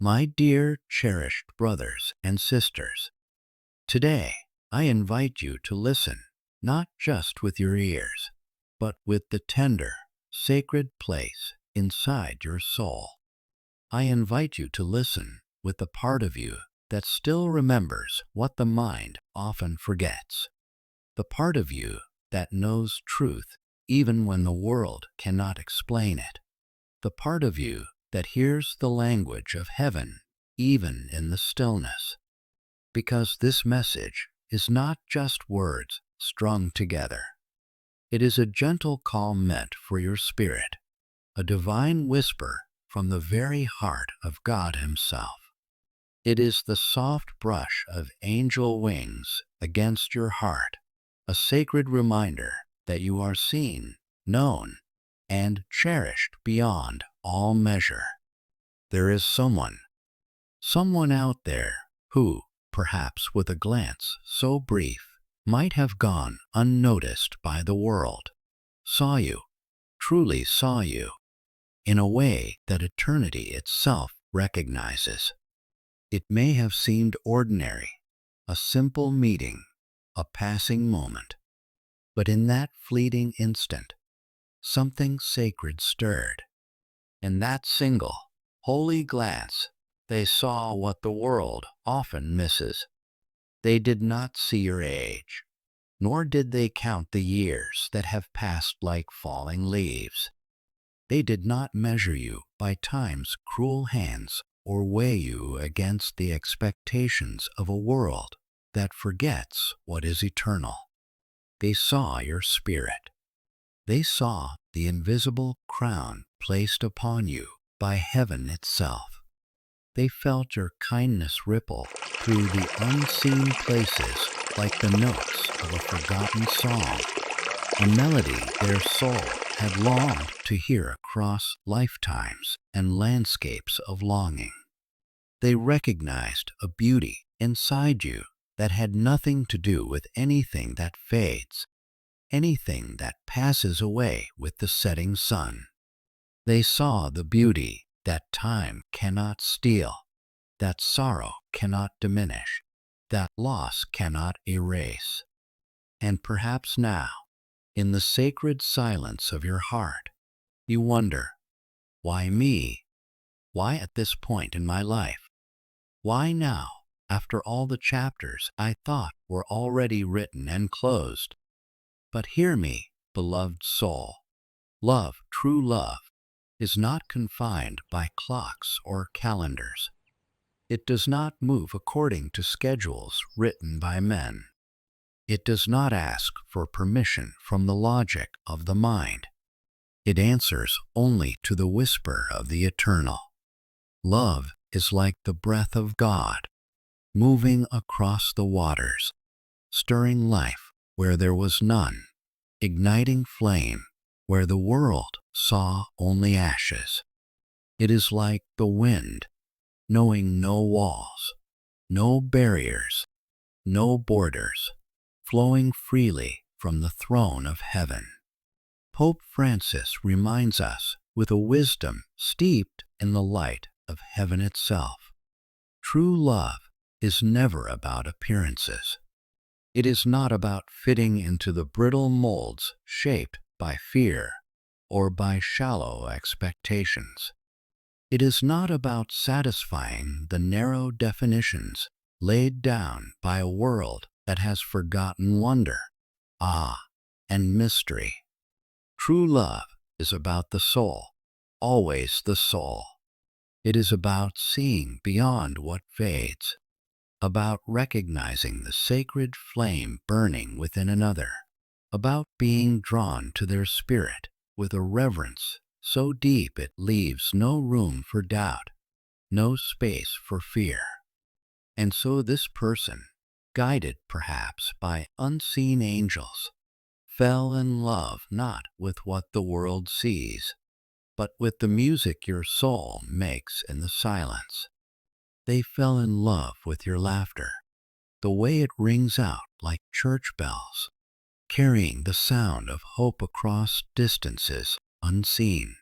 My dear, cherished brothers and sisters, today I invite you to listen, not just with your ears, but with the tender, sacred place inside your soul. I invite you to listen with the part of you that still remembers what the mind often forgets, the part of you that knows truth even when the world cannot explain it, the part of you that hears the language of heaven even in the stillness. Because this message is not just words strung together. It is a gentle call meant for your spirit, a divine whisper from the very heart of God Himself. It is the soft brush of angel wings against your heart, a sacred reminder that you are seen, known, and cherished beyond all measure. There is someone out there who, perhaps with a glance so brief, might have gone unnoticed by the world, saw you, truly saw you, in a way that eternity itself recognizes. It may have seemed ordinary, a simple meeting, a passing moment, but in that fleeting instant, something sacred stirred. In that single, holy glance, they saw what the world often misses. They did not see your age, nor did they count the years that have passed like falling leaves. They did not measure you by time's cruel hands or weigh you against the expectations of a world that forgets what is eternal. They saw your spirit. They saw the invisible crown placed upon you by heaven itself. They felt your kindness ripple through the unseen places like the notes of a forgotten song, a melody their soul had longed to hear across lifetimes and landscapes of longing. They recognized a beauty inside you that had nothing to do with anything that fades, anything that passes away with the setting sun. They saw the beauty that time cannot steal, that sorrow cannot diminish, that loss cannot erase. And perhaps now, in the sacred silence of your heart, you wonder, why me? Why at this point in my life? Why now, after all the chapters I thought were already written and closed? But hear me, beloved soul. Love, true love, is not confined by clocks or calendars. It does not move according to schedules written by men. It does not ask for permission from the logic of the mind. It answers only to the whisper of the eternal. Love is like the breath of God, moving across the waters, stirring life where there was none, igniting flame where the world saw only ashes. It is like the wind, knowing no walls, no barriers, no borders, flowing freely from the throne of heaven. Pope Francis reminds us with a wisdom steeped in the light of heaven itself. True love is never about appearances. It is not about fitting into the brittle molds shaped by fear or by shallow expectations. It is not about satisfying the narrow definitions laid down by a world that has forgotten wonder, awe, and mystery. True love is about the soul, always the soul. It is about seeing beyond what fades, about recognizing the sacred flame burning within another, about being drawn to their spirit with a reverence so deep it leaves no room for doubt, no space for fear. And so this person, guided perhaps by unseen angels, fell in love not with what the world sees, but with the music your soul makes in the silence. They fell in love with your laughter, the way it rings out like church bells, carrying the sound of hope across distances unseen.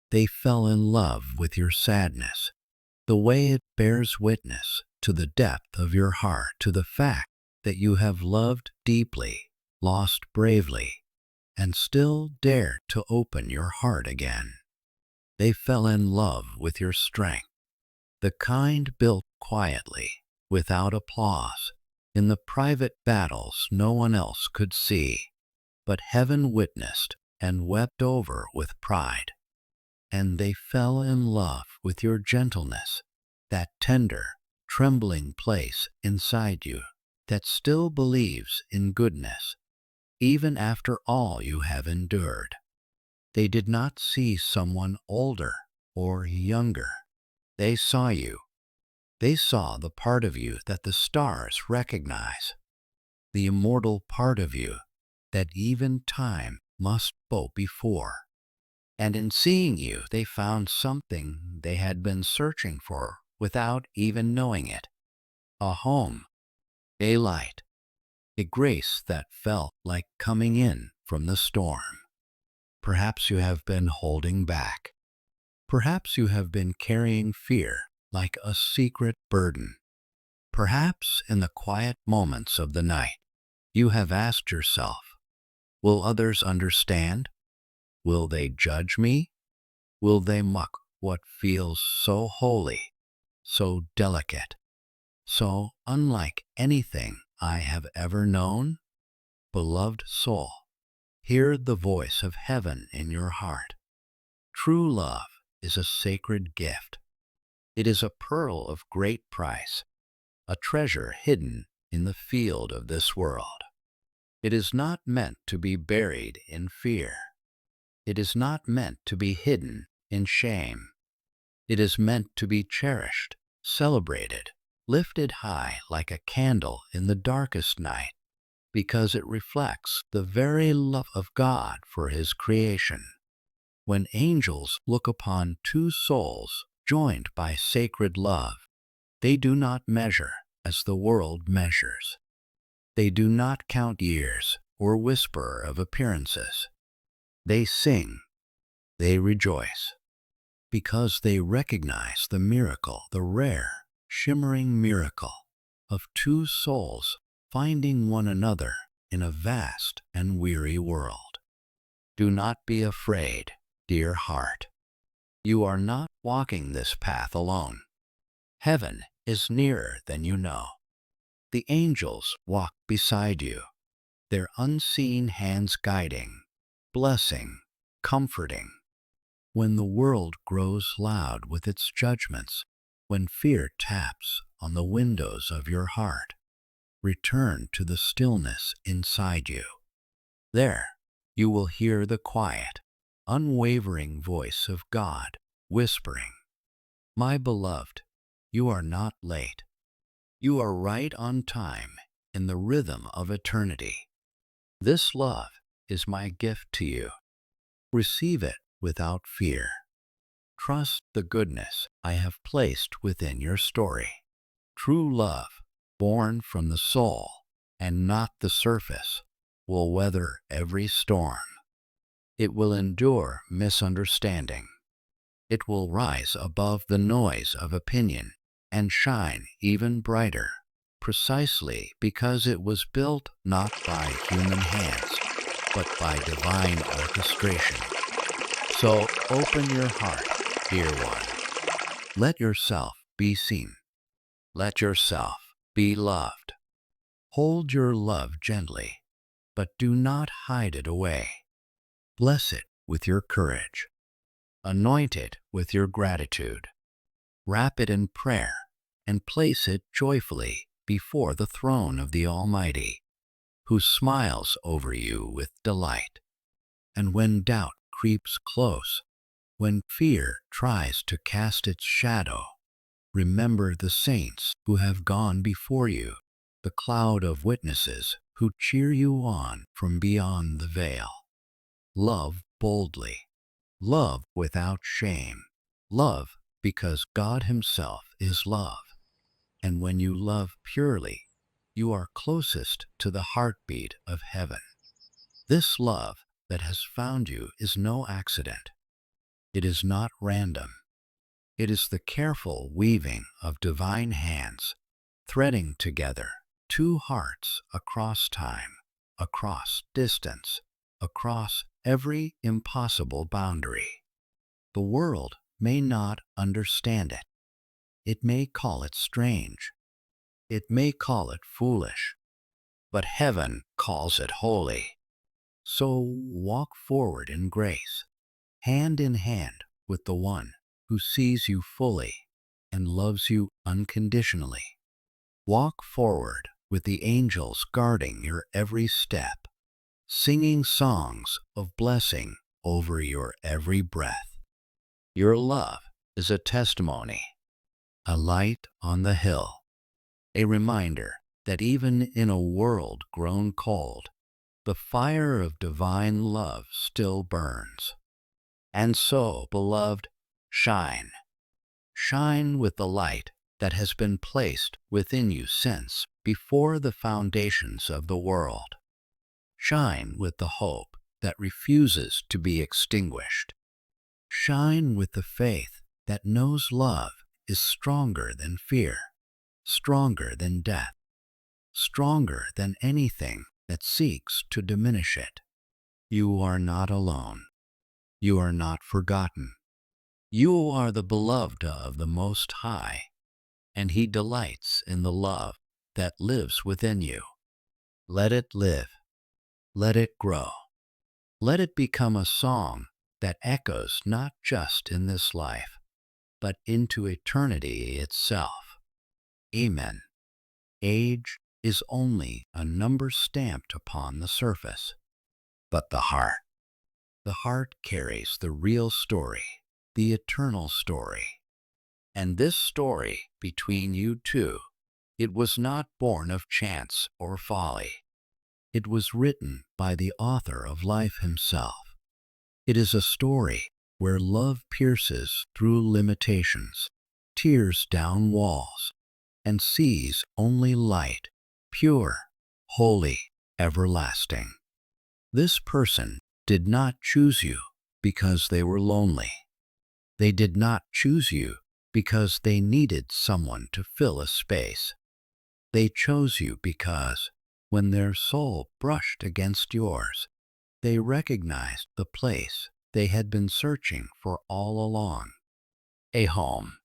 They fell in love with your sadness, the way it bears witness to the depth of your heart, to the fact that you have loved deeply, lost bravely, and still dared to open your heart again. They fell in love with your strength, the kind built quietly, without applause, in the private battles no one else could see, but heaven witnessed and wept over with pride. And they fell in love with your gentleness, that tender, trembling place inside you that still believes in goodness, even after all you have endured. They did not see someone older or younger. They saw you. They saw the part of you that the stars recognize, the immortal part of you that even time must bow before. And in seeing you, they found something they had been searching for without even knowing it: a home, a light, a grace that felt like coming in from the storm. Perhaps you have been holding back. Perhaps you have been carrying fear like a secret burden. Perhaps in the quiet moments of the night, you have asked yourself, will others understand? Will they judge me? Will they mock what feels so holy, so delicate, so unlike anything I have ever known? Beloved soul, hear the voice of heaven in your heart. True love is a sacred gift. It is a pearl of great price, a treasure hidden in the field of this world. It is not meant to be buried in fear. It is not meant to be hidden in shame. It is meant to be cherished, celebrated, lifted high like a candle in the darkest night, because it reflects the very love of God for His creation. When angels look upon two souls joined by sacred love, they do not measure as the world measures. They do not count years or whisper of appearances. They sing, they rejoice, because they recognize the miracle, the rare, shimmering miracle of two souls finding one another in a vast and weary world. Do not be afraid, dear heart. You are not walking this path alone. Heaven is nearer than you know. The angels walk beside you, their unseen hands guiding, blessing, comforting. When the world grows loud with its judgments, when fear taps on the windows of your heart, return to the stillness inside you. There, you will hear the quiet, unwavering voice of God whispering, "My beloved, you are not late. You are right on time in the rhythm of eternity. This love is my gift to you. Receive it without fear. Trust the goodness I have placed within your story. True love, born from the soul and not the surface, will weather every storm. It will endure misunderstanding. It will rise above the noise of opinion and shine even brighter, precisely because it was built not by human hands, but by divine orchestration. So open your heart, dear one. Let yourself be seen. Let yourself be loved. Hold your love gently, but do not hide it away. Bless it with your courage. Anoint it with your gratitude. Wrap it in prayer and place it joyfully before the throne of the Almighty, who smiles over you with delight. And when doubt creeps close, when fear tries to cast its shadow, remember the saints who have gone before you, the cloud of witnesses who cheer you on from beyond the veil. Love boldly. Love without shame. Love because God Himself is love. And when you love purely, you are closest to the heartbeat of heaven. This love that has found you is no accident. It is not random. It is the careful weaving of divine hands, threading together two hearts across time, across distance, across every impossible boundary. The world may not understand it. It may call it strange. It may call it foolish. But heaven calls it holy. So walk forward in grace, hand in hand with the one who sees you fully and loves you unconditionally. Walk forward with the angels guarding your every step, singing songs of blessing over your every breath. Your love is a testimony, a light on the hill, a reminder that even in a world grown cold, the fire of divine love still burns. And so, beloved, shine. Shine with the light that has been placed within you since before the foundations of the world. Shine with the hope that refuses to be extinguished. Shine with the faith that knows love is stronger than fear, stronger than death, stronger than anything that seeks to diminish it. You are not alone. You are not forgotten. You are the beloved of the Most High, and He delights in the love that lives within you. Let it live. Let it grow. Let it become a song that echoes not just in this life, but into eternity itself. Amen. Age is only a number stamped upon the surface, but the heart carries the real story, the eternal story. And this story between you two, it was not born of chance or folly. It was written by the author of life himself. It is a story where love pierces through limitations, tears down walls, and sees only light, pure, holy, everlasting. This person did not choose you because they were lonely. They did not choose you because they needed someone to fill a space. They chose you because, when their soul brushed against yours, they recognized the place they had been searching for all along. A home,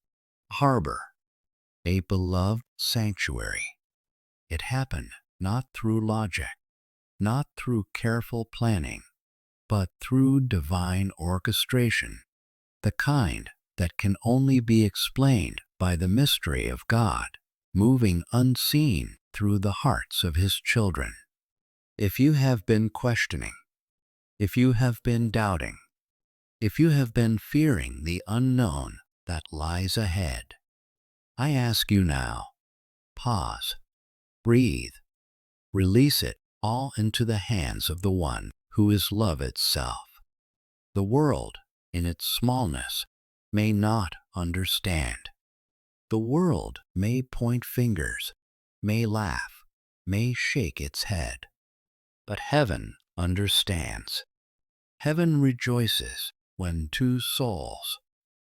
harbor, a beloved sanctuary. It happened not through logic, not through careful planning, but through divine orchestration, the kind that can only be explained by the mystery of God, moving unseen through the hearts of His children. If you have been questioning, if you have been doubting, if you have been fearing the unknown that lies ahead, I ask you now, pause, breathe, release it all into the hands of the one who is love itself. The world, in its smallness, may not understand. The world may point fingers, may laugh, may shake its head. But heaven understands. Heaven rejoices when two souls,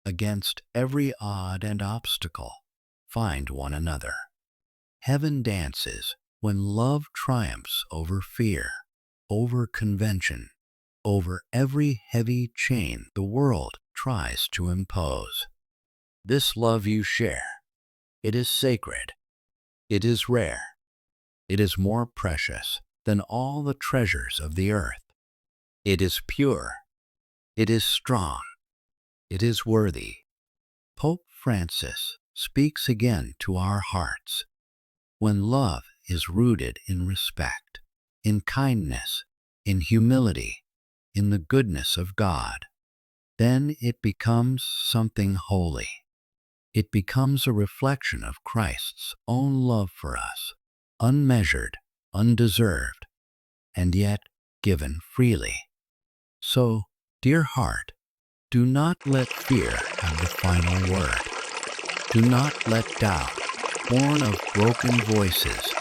against every odd and obstacle, find one another. Heaven dances when love triumphs over fear, over convention, over every heavy chain the world tries to impose. This love you share, it is sacred, it is rare, it is more precious than all the treasures of the earth. It is pure, it is strong, it is worthy. Pope Francis speaks again to our hearts. When love is rooted in respect, in kindness, in humility, in the goodness of God, then it becomes something holy. It becomes a reflection of Christ's own love for us, unmeasured, undeserved, and yet given freely. So, dear heart, do not let fear have the final word. Do not let doubt, born of broken voices,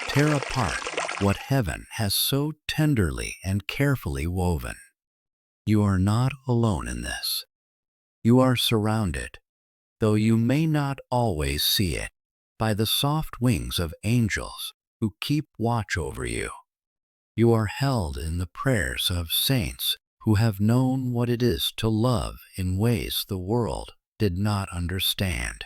tear apart what heaven has so tenderly and carefully woven. You are not alone in this. You are surrounded. though you may not always see it, by the soft wings of angels who keep watch over you. You are held in the prayers of saints who have known what it is to love in ways the world did not understand.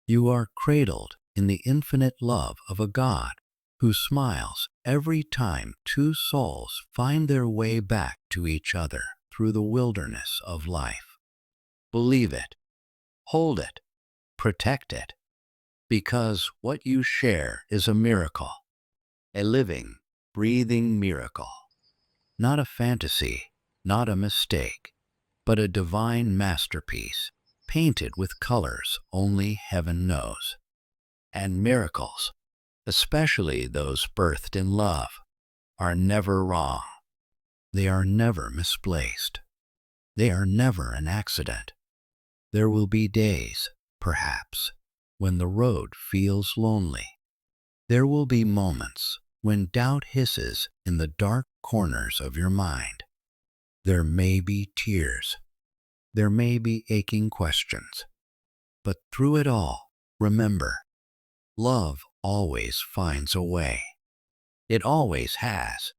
You are cradled in the infinite love of a God who smiles every time two souls find their way back to each other through the wilderness of life. Believe it, hold it, protect it, because what you share is a miracle, a living, breathing miracle. Not a fantasy, not a mistake, but a divine masterpiece, painted with colors only heaven knows. And miracles, especially those birthed in love, are never wrong. They are never misplaced. They are never an accident. There will be days, perhaps, when the road feels lonely. There will be moments when doubt hisses in the dark corners of your mind. There may be tears. There may be aching questions. But through it all, remember, love always finds a way. It always has.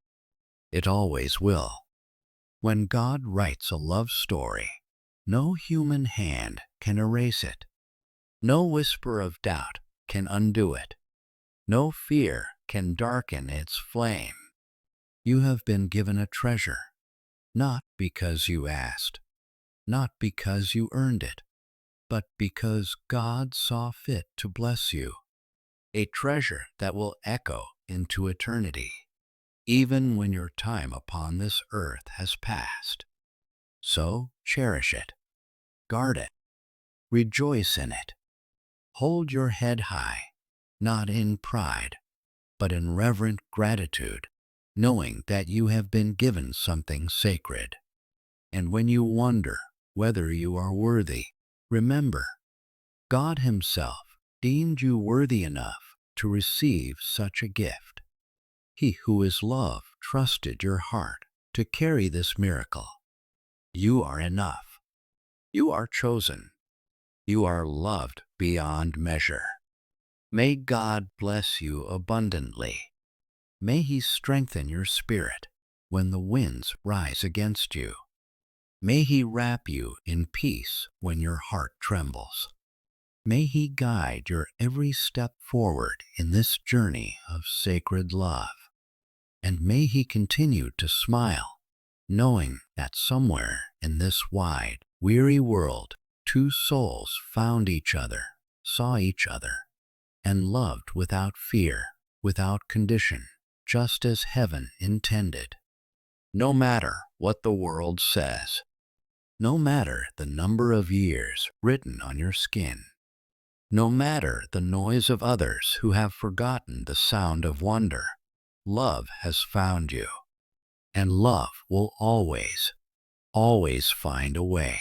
It always will. When God writes a love story, no human hand can erase it. No whisper of doubt can undo it. No fear can darken its flame. You have been given a treasure, not because you asked, not because you earned it, but because God saw fit to bless you. A treasure that will echo into eternity, even when your time upon this earth has passed. So cherish it, guard it, rejoice in it. Hold your head high, not in pride, but in reverent gratitude, knowing that you have been given something sacred. And when you wonder whether you are worthy, remember, God Himself deemed you worthy enough to receive such a gift. He who is love trusted your heart to carry this miracle. You are enough. You are chosen. You are loved beyond measure. May God bless you abundantly. May He strengthen your spirit when the winds rise against you. May He wrap you in peace when your heart trembles. May He guide your every step forward in this journey of sacred love. And may He continue to smile, knowing that somewhere in this wide, weary world, two souls found each other, saw each other, and loved without fear, without condition, just as heaven intended. No matter what the world says, no matter the number of years written on your skin, no matter the noise of others who have forgotten the sound of wonder, love has found you, and love will always, always find a way.